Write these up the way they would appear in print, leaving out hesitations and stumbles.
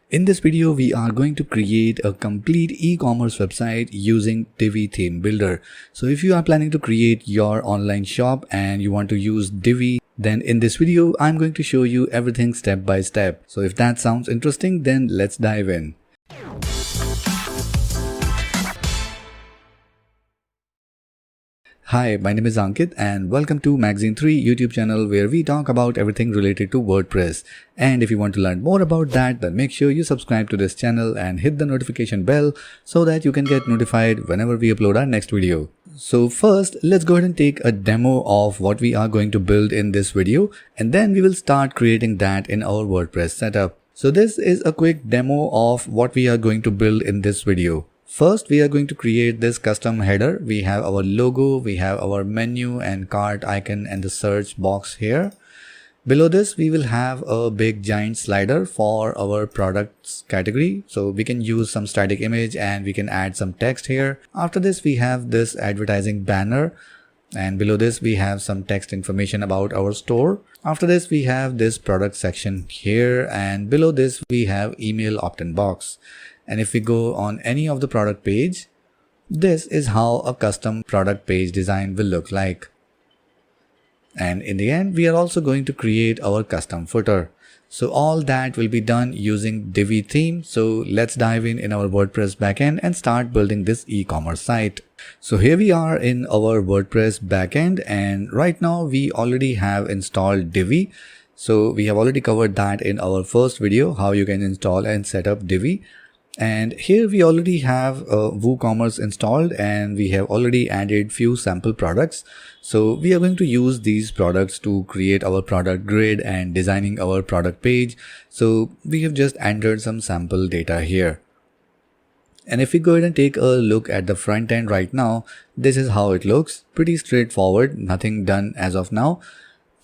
In this video, we are going to create a complete e-commerce website using Divi theme builder. So if you are planning to create your online shop and you want to use Divi, then in this video, I'm going to show you everything step by step. So if that sounds interesting, then let's dive in. Hi, my name is Ankit and welcome to Magazine 3 YouTube channel where we talk about everything related to WordPress. And if you want to learn more about that, then make sure you subscribe to this channel and hit the notification bell so that you can get notified whenever we upload our next video. So first, let's go ahead and take a demo of what we are going to build in this video, and then we will start creating that in our WordPress setup. So this is a quick demo of what we are going to build in this video. First, we are going to create this custom header. We have our logo, we have our menu and cart icon and the search box here. Below this, we will have a big giant slider for our products category. So we can use some static image and we can add some text here. After this, we have this advertising banner. And below this, we have some text information about our store. After this, we have this product section here. And below this, we have email opt-in box. And if we go on any of the product page, this is how a custom product page design will look like. And in the end, we are also going to create our custom footer. So all that will be done using Divi theme. So let's dive in our WordPress backend and start building this e-commerce site. So here we are in our WordPress backend, and right now we already have installed Divi. So we have already covered that in our first video, how you can install and set up Divi. And here we already have WooCommerce installed and we have already added few sample products. So we are going to use these products to create our product grid and designing our product page. So we have just entered some sample data here. And if we go ahead and take a look at the front end right now, this is how it looks. Pretty straightforward, nothing done as of now.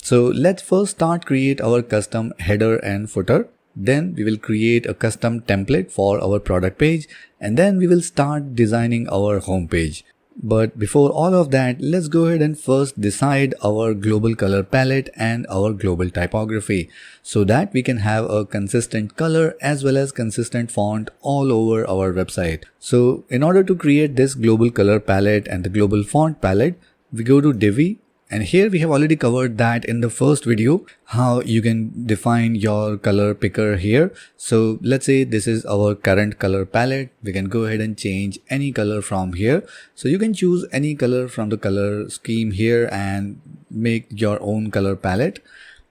So let's first start create our custom header and footer. Then we will create a custom template for our product page, and then we will start designing our home page. But before all of that, let's go ahead and first decide our global color palette and our global typography so that we can have a consistent color as well as consistent font all over our website. So in order to create this global color palette and the global font palette, we go to Divi. And here we have already covered that in the first video, how you can define your color picker here. So let's say this is our current color palette. We can go ahead and change any color from here. So you can choose any color from the color scheme here and make your own color palette.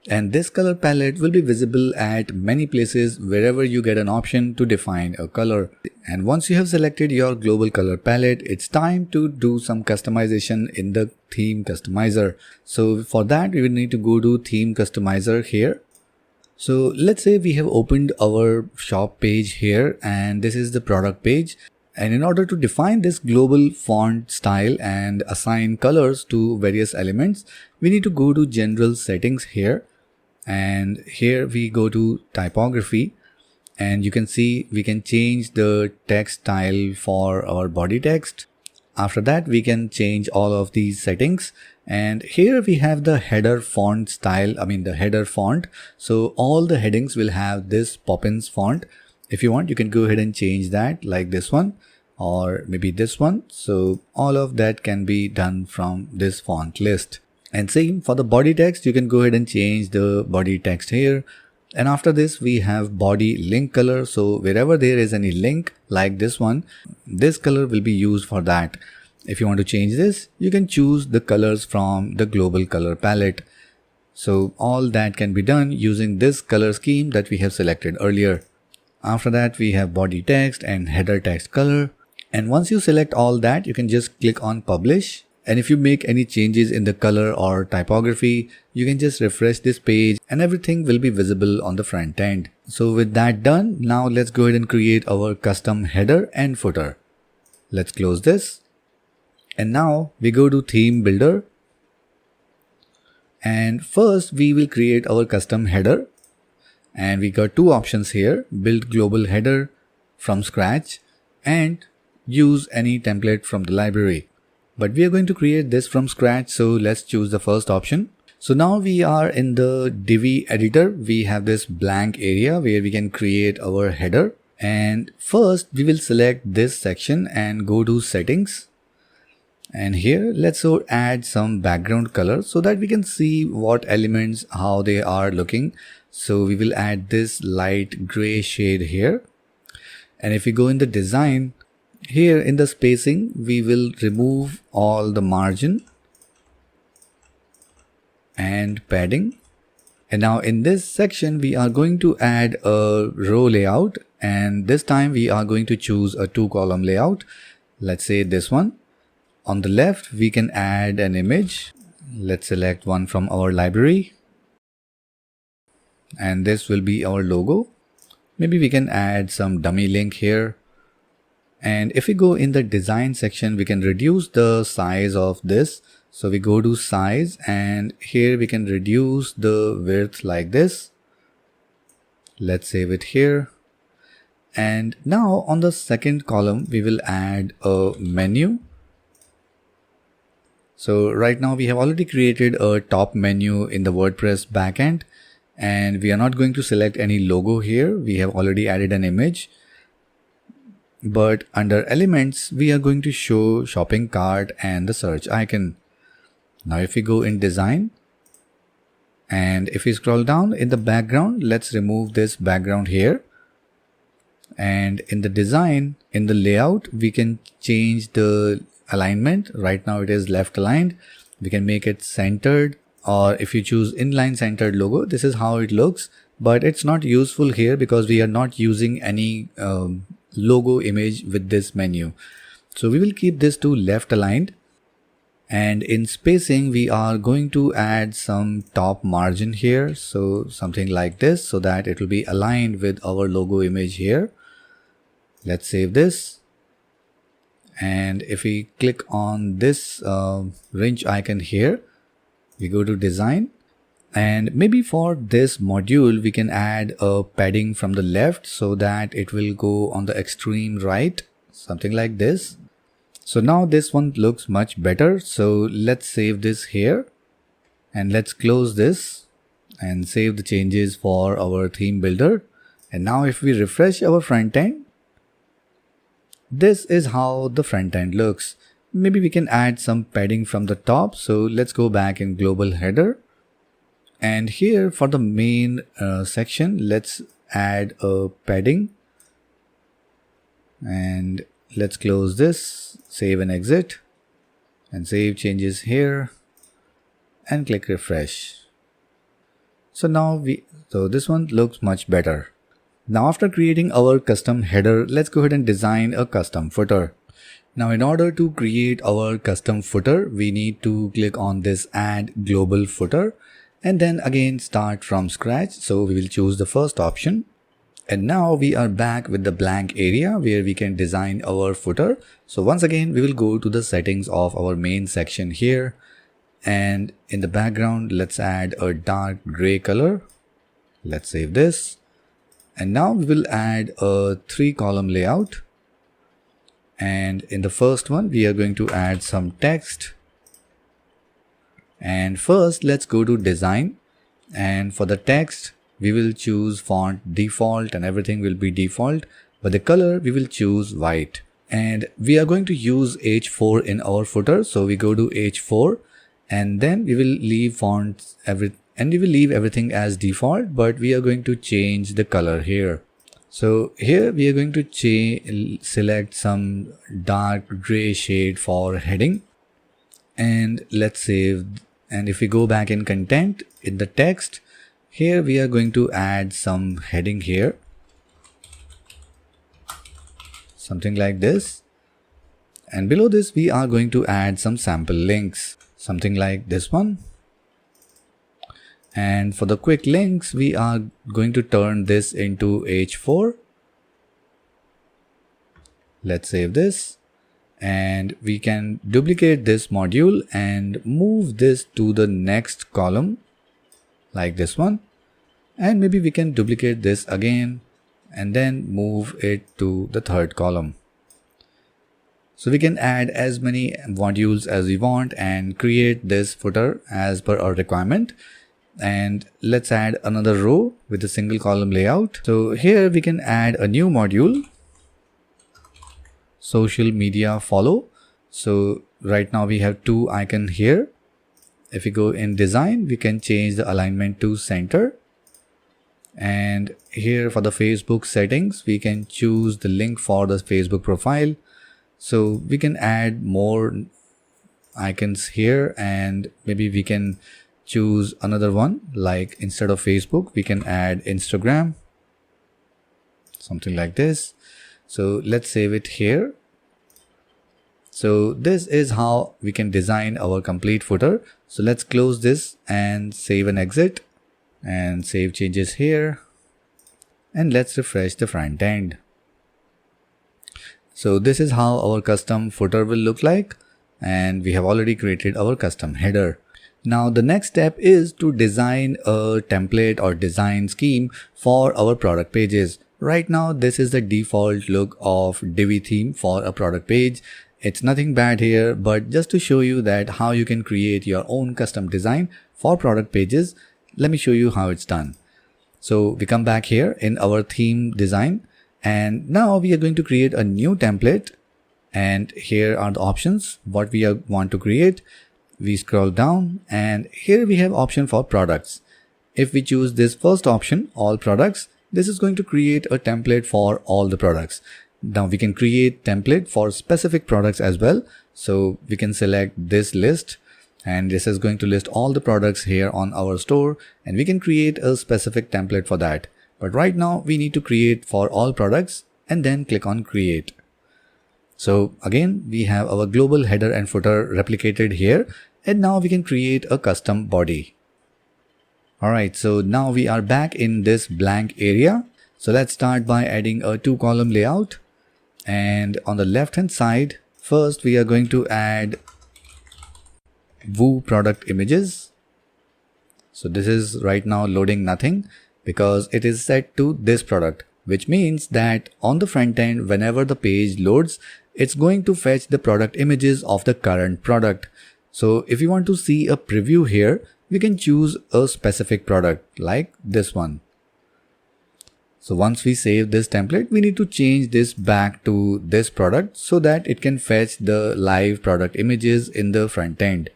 And this color palette will be visible at many places wherever you get an option to define a color. And once you have selected your global color palette, it's time to do some customization in the theme customizer. So for that, we will need to go to theme customizer here. So let's say we have opened our shop page here and this is the product page. And in order to define this global font style and assign colors to various elements, we need to go to general settings here. And here we go to typography, and you can see we can change the text style for our body text. After that, we can change all of these settings, and here we have the header font style, the header font. So all the headings will have this Poppins font. If you want, you can go ahead and change that like this one or maybe this one. So all of that can be done from this font list. And same for the body text, you can go ahead and change the body text here. And after this, we have body link color. So wherever there is any link like this one, this color will be used for that. If you want to change this, you can choose the colors from the global color palette. So all that can be done using this color scheme that we have selected earlier. After that, we have body text and header text color. And once you select all that, you can just click on publish. And if you make any changes in the color or typography, you can just refresh this page and everything will be visible on the front end. So with that done, now let's go ahead and create our custom header and footer. Let's close this. And now we go to theme builder. And first we will create our custom header. And we got two options here, build global header from scratch and use any template from the library. But we are going to create this from scratch, so let's choose the first option. So now we are in the Divi editor. We have this blank area where we can create our header. And first we will select this section and go to settings. And here let's add some background color so that we can see what elements, how they are looking. So we will add this light gray shade here. And if we go in the design, here in the spacing, we will remove all the margin and padding. And now in this section, we are going to add a row layout. And this time we are going to choose a 2-column layout. Let's say this one. On the left, we can add an image. Let's select one from our library. And this will be our logo. Maybe we can add some dummy link here. And if we go in the design section, we can reduce the size of this. So we go to size, and here we can reduce the width like this. Let's save it here. And now on the second column, we will add a menu. So right now we have already created a top menu in the WordPress backend, and we are not going to select any logo here. We have already added an image. But under elements, we are going to show shopping cart and the search icon. Now if we go in design, and if we scroll down in the background, let's remove this background here. And in the design, in the layout, we can change the alignment. Right now it is left aligned. We can make it centered, or if you choose inline centered logo, this is how it looks. But it's not useful here because we are not using any logo image with this menu. So we will keep this to left aligned. And in spacing, we are going to add some top margin here. So something like this, so that it will be aligned with our logo image here. Let's save this. And if we click on this wrench icon here, we go to design. And maybe for this module, we can add a padding from the left so that it will go on the extreme right, something like this. So now this one looks much better. So let's save this here, and let's close this and save the changes for our theme builder. And now if we refresh our front end, this is how the front end looks. Maybe we can add some padding from the top. So let's go back in global header. And here for the main section, let's add a padding. And let's close this, save and exit, and save changes here, and click refresh. So now this one looks much better. Now after creating our custom header, let's go ahead and design a custom footer. Now in order to create our custom footer, we need to click on this add global footer, and then again start from scratch. So we will choose the first option. And now we are back with the blank area where we can design our footer. So once again, we will go to the settings of our main section here. And in the background, let's add a dark gray color. Let's save this. And now we will add a 3-column layout. And in the first one, we are going to add some text. And first, let's go to design. And for the text, we will choose font default, and everything will be default. But the color, we will choose white. And we are going to use H4 in our footer. So we go to H4, and then we will leave fonts, and we will leave everything as default, but we are going to change the color here. So here we are going to select some dark gray shade for heading, and let's save. And if we go back in content, in the text, here we are going to add some heading here, something like this. And below this, we are going to add some sample links, something like this one. And for the quick links, we are going to turn this into H4. Let's save this. And we can duplicate this module and move this to the next column, like this one. And maybe we can duplicate this again and then move it to the third column. So we can add as many modules as we want and create this footer as per our requirement. And let's add another row with a single column layout. So here we can add a new module, social media follow. So right now we have two icons here. If we go in design, we can change the alignment to center. And here for the Facebook settings, we can choose the link for the Facebook profile. So we can add more icons here, and maybe we can choose another one, like instead of Facebook, we can add Instagram, something like this. So let's save it here. So this is how we can design our complete footer. So let's close this and save and exit and save changes here. And let's refresh the front end. So this is how our custom footer will look like. And we have already created our custom header. Now the next step is to design a template or design scheme for our product pages. Right now this is the default look of Divi theme for a product page. It's nothing bad here, but just to show you that how you can create your own custom design for product pages, let me show you how it's done. So we come back here in our theme design, and now we are going to create a new template. And here are the options, what we want to create. We scroll down and here we have option for products. If we choose this first option, all products, this is going to create a template for all the products. Now we can create template for specific products as well. So we can select this list, and this is going to list all the products here on our store, and we can create a specific template for that. But right now we need to create for all products and then click on create. So again, we have our global header and footer replicated here, and now we can create a custom body. Alright, so now we are back in this blank area. So let's start by adding a 2-column layout. And on the left hand side, first we are going to add Woo product images. So this is right now loading nothing because it is set to this product, which means that on the front end, whenever the page loads, it's going to fetch the product images of the current product. So if you want to see a preview here, we can choose a specific product like this one. So once we save this template, we need to change this back to this product so that it can fetch the live product images in the front end.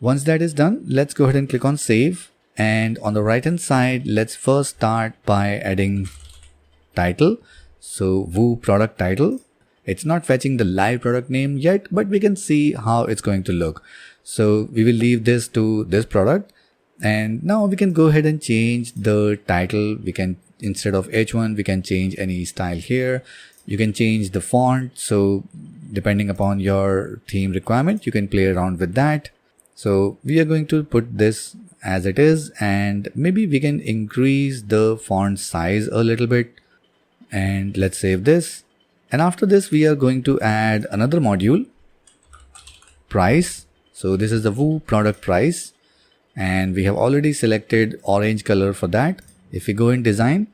Once that is done, let's go ahead and click on save. And on the right hand side, let's first start by adding title. So Woo product title. It's not fetching the live product name yet, but we can see how it's going to look. So we will leave this to this product. And now we can go ahead and change the title. We can, instead of H1, we can change any style here. You can change the font. So depending upon your theme requirement, you can play around with that. So we are going to put this as it is, and maybe we can increase the font size a little bit. And let's save this. And after this, we are going to add another module, price. So this is the Woo product price. And we have already selected orange color for that. If we go in design,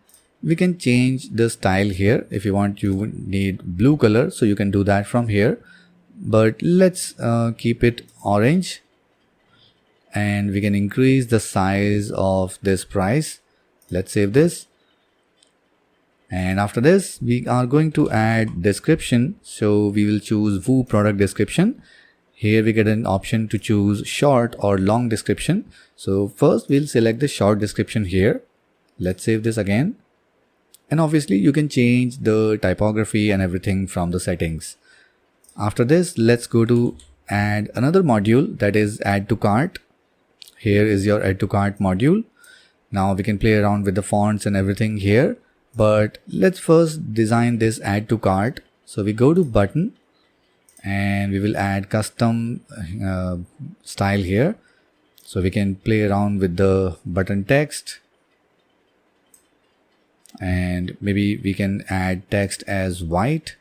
we can change the style here. If you want, you need blue color, so you can do that from here. But let's keep it orange. And we can increase the size of this price. Let's save this. And after this, we are going to add description. So we will choose Woo product description. Here we get an option to choose short or long description. So first we'll select the short description here. Let's save this again. And obviously you can change the typography and everything from the settings. After this, let's go to add another module, that is add to cart. Here is your add to cart module. Now we can play around with the fonts and everything here, but let's first design this add to cart. So we go to button, and we will add custom style here. So we can play around with the button text, and maybe we can add text as white.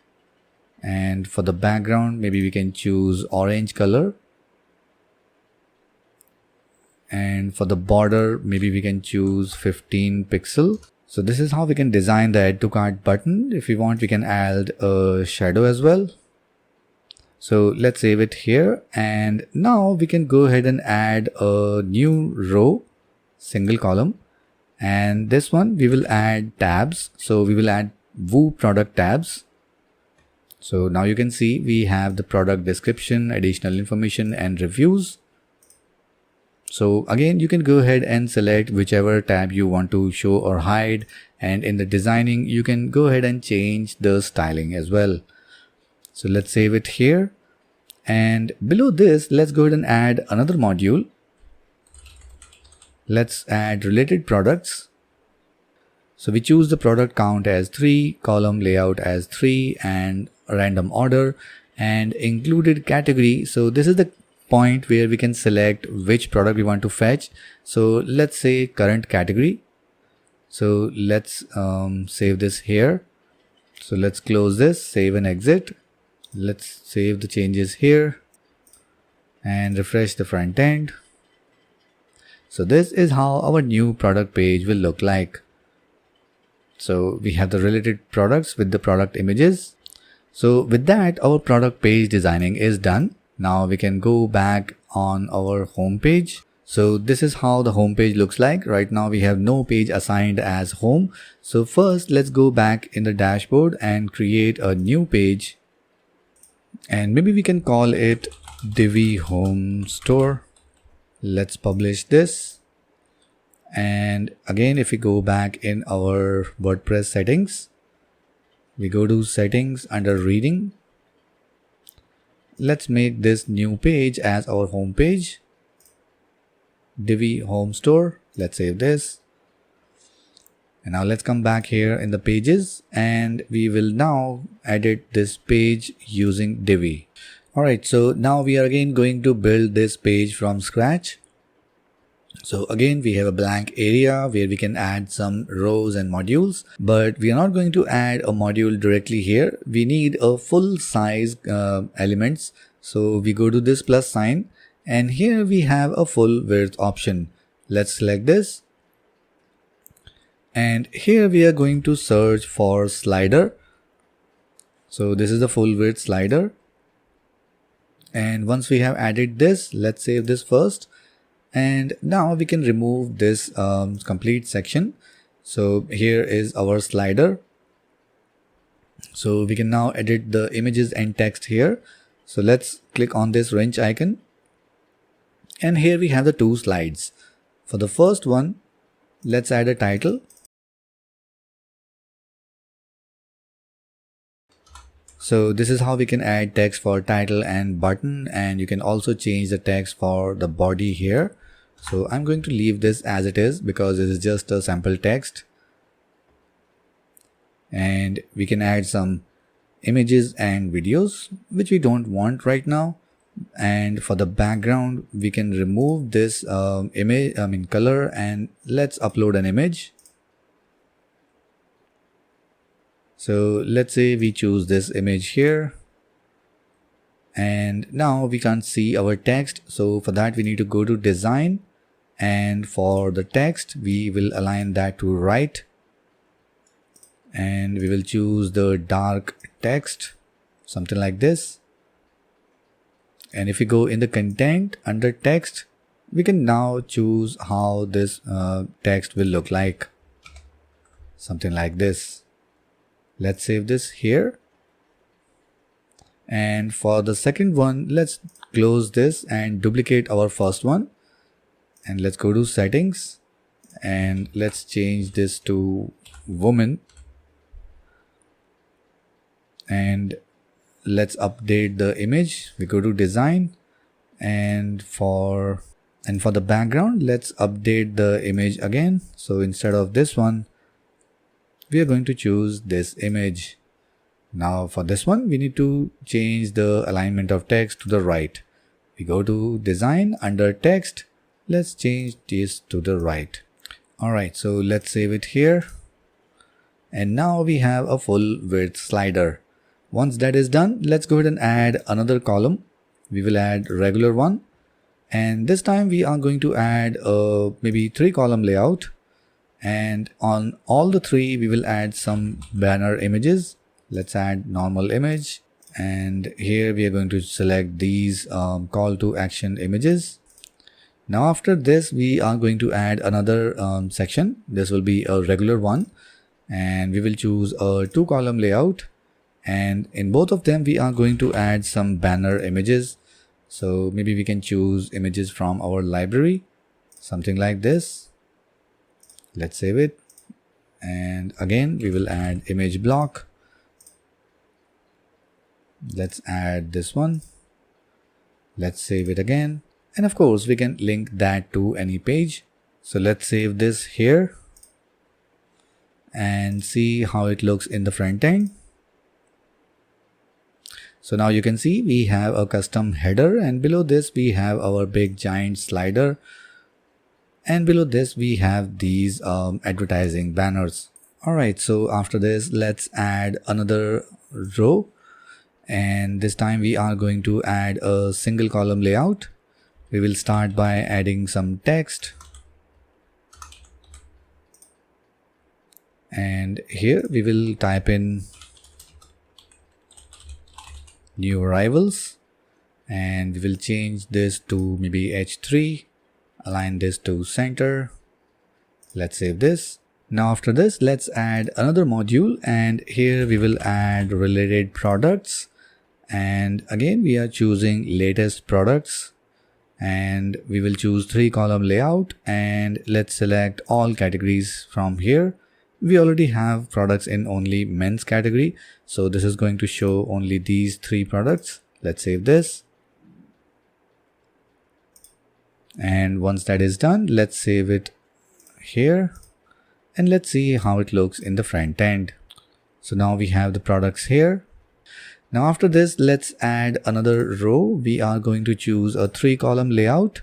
And for the background, maybe we can choose orange color. And for the border, maybe we can choose 15 pixel. So this is how we can design the add to cart button. If we want, we can add a shadow as well. So let's save it here, and now we can go ahead and add a new row, single column, and this one we will add tabs. So we will add Woo product tabs. So now you can see we have the product description, additional information, and reviews. So again, you can go ahead and select whichever tab you want to show or hide, and in the designing you can go ahead and change the styling as well. So let's save it here, and below this let's go ahead and add another module. Let's add related products. So we choose the product count as 3, column layout as 3, and random order, and included category. So this is the point where we can select which product we want to fetch. So let's say current category. So let's save this here. So let's close this, save and exit. Let's save the changes here and refresh the front end. So this is how our new product page will look like. So we have the related products with the product images. So with that, our product page designing is done. Now we can go back on our home page. So this is how the home page looks like. Right now we have no page assigned as home. So first let's go back in the dashboard and create a new page. And maybe we can call it Divi Home Store. Let's publish this. And again, if we go back in our WordPress settings, we go to settings under reading. Let's make this new page as our home page, Divi Home Store. Let's save this. And now let's come back here in the pages, and we will now edit this page using Divi. Alright, so now we are again going to build this page from scratch. So again, we have a blank area where we can add some rows and modules, but we are not going to add a module directly here. We need a full size elements. So we go to this plus sign, and here we have a full width option. Let's select this. And here we are going to search for slider. So this is the full width slider. And once we have added this, let's save this first. And now we can remove this complete section. So here is our slider. So we can now edit the images and text here. So let's click on this wrench icon. And here we have the two slides. For the first one, let's add a title. So this is how we can add text for title and button, and you can also change the text for the body here. So I'm going to leave this as it is because it is just a sample text. And we can add some images and videos which we don't want right now. And for the background, we can remove this color, and let's upload an image. So let's say we choose this image here, and now we can't see our text. So for that we need to go to design, and for the text we will align that to right, and we will choose the dark text, something like this. And if we go in the content under text, we can now choose how this text will look like, something like this. Let's save this here. And for the second one, let's close this and duplicate our first one. And let's go to settings, and let's change this to woman. And let's update the image. We go to design, and for the background, let's update the image again. So instead of this one, we are going to choose this image. Now for this one, we need to change the alignment of text to the right. We go to design under text. Let's change this to the right. Alright, so let's save it here. And now we have a full width slider. Once that is done, let's go ahead and add another column. We will add regular one. And this time we are going to add maybe 3 column layout. And on all the 3, we will add some banner images. Let's add normal image, And here we are going to select these call to action images. Now after this, we are going to add another section. This will be a regular one, and we will choose a 2-column layout, and in both of them we are going to add some banner images. So maybe we can choose images from our library, something like this. Let's save it, and again we will add image block. Let's add this one. Let's save it again, and of course we can link that to any page. So let's save this here and see how it looks in the front end. So now you can see we have a custom header, and below this we have our big giant slider, and below this we have these advertising banners. Alright, so after this let's add another row, and this time we are going to add a single column layout. We will start by adding some text, and here we will type in new arrivals, and we will change this to maybe H3, align this to center. Let's save this. Now after this let's add another module, and here we will add related products, and again we are choosing latest products, and we will choose 3-column layout, and let's select all categories from here. We already have products in only men's category, so this is going to show only these 3 products. Let's save this. And once that is done, let's save it here, and let's see how it looks in the front end. So now we have the products here. Now after this let's add another row. We are going to choose a 3-column layout,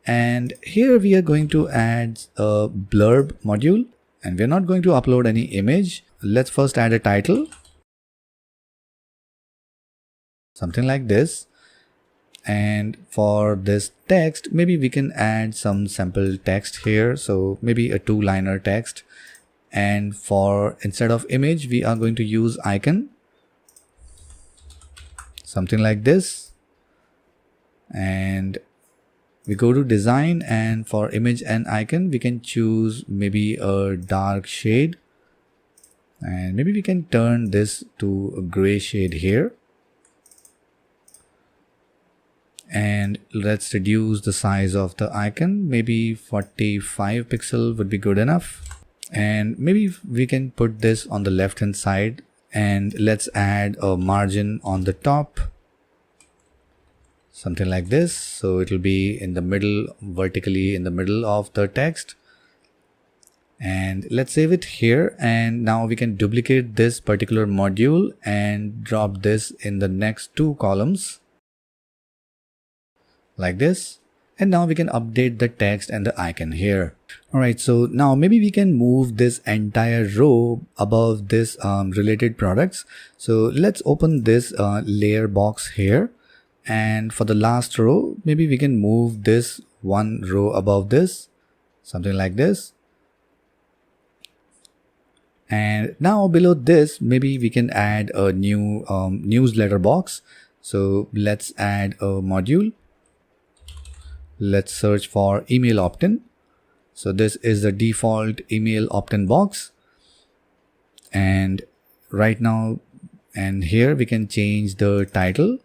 and here we are going to add a blurb module, and we're not going to upload any image. Let's first add a title, something like this. And for this text, maybe we can add some sample text here, so maybe a 2-liner text. And for instead of image we are going to use icon, something like this. And we go to design, and for image and icon we can choose maybe a dark shade, and maybe we can turn this to a gray shade here. And let's reduce the size of the icon, maybe 45 pixel would be good enough. And maybe we can put this on the left hand side, and let's add a margin on the top, something like this, so it will be in the middle, vertically in the middle of the text. And let's save it here, and now we can duplicate this particular module and drop this in the next 2 columns like this. And now we can update the text and the icon here. Alright, so now maybe we can move this entire row above this related products. So let's open this layer box here, and for the last row maybe we can move this 1 row above this, something like this. And now below this maybe we can add a new newsletter box. So let's add a module. Let's search for email opt-in. So this is the default email opt-in box, and right now and here we can change the title.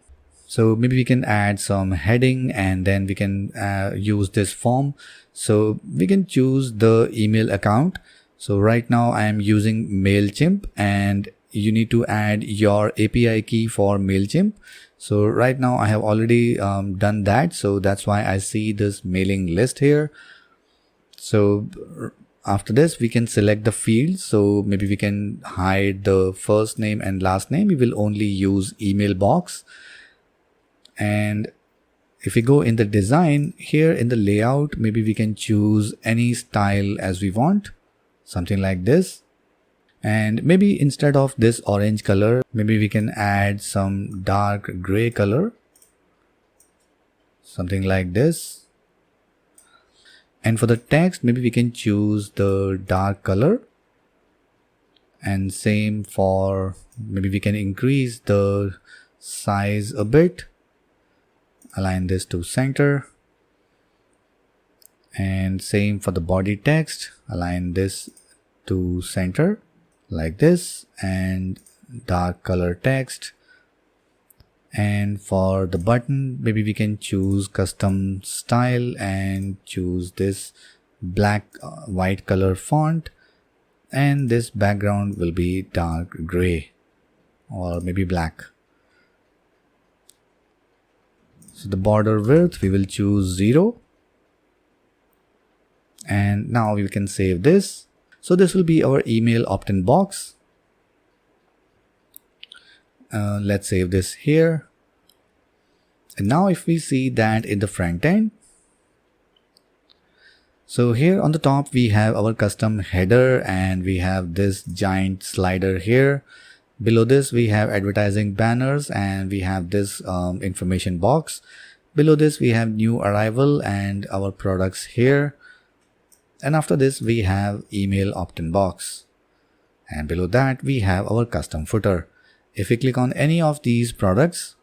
So maybe we can add some heading, and then we can use this form. So we can choose the email account. So right now I am using MailChimp, and you need to add your API key for MailChimp. So right now I have already done that, so that's why I see this mailing list here. So after this we can select the fields. So maybe we can hide the first name and last name. We will only use email box. And if we go in the design here in the layout, maybe we can choose any style as we want, something like this. And maybe instead of this orange color, maybe we can add some dark gray color, something like this. And for the text, maybe we can choose the dark color, and same for, maybe we can increase the size a bit, align this to center, and same for the body text, align this to center like this, and dark color text. And for the button, maybe we can choose custom style and choose this black white color font, and this background will be dark gray or maybe black. So the border width we will choose 0, and now we can save this. So this will be our email opt-in box. Let's save this here. And now if we see that in the front end, so here on the top we have our custom header, and we have this giant slider here. Below this we have advertising banners, and we have this information box. Below this we have new arrival and our products here. And after this we have email opt-in box. And below that we have our custom footer. If we click on any of these products,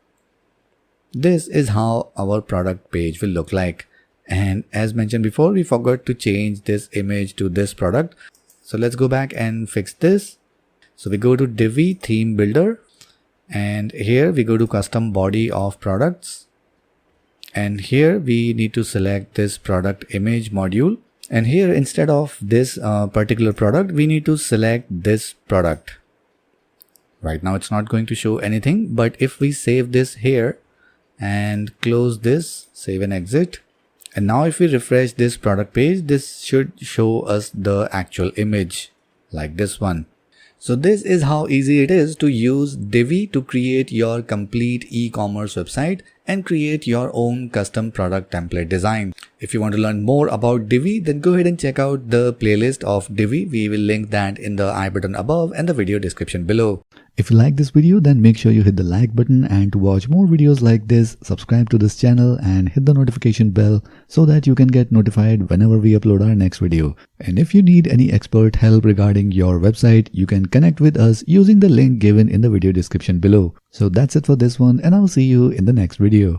this is how our product page will look like. And as mentioned before, we forgot to change this image to this product. So let's go back and fix this. So we go to Divi theme builder, and here we go to custom body of products. And here we need to select this product image module. And here instead of this particular product, we need to select this product. Right now it's not going to show anything, but if we save this here and close this, save and exit, and now if we refresh this product page, this should show us the actual image like this one. So this is how easy it is to use Divi to create your complete e-commerce website and create your own custom product template design. If you want to learn more about Divi, then go ahead and check out the playlist of Divi. We will link that in the I button above and the video description below. If you like this video, then make sure you hit the like button, and to watch more videos like this, subscribe to this channel and hit the notification bell so that you can get notified whenever we upload our next video. And if you need any expert help regarding your website, you can connect with us using the link given in the video description below. So that's it for this one, and I'll see you in the next video.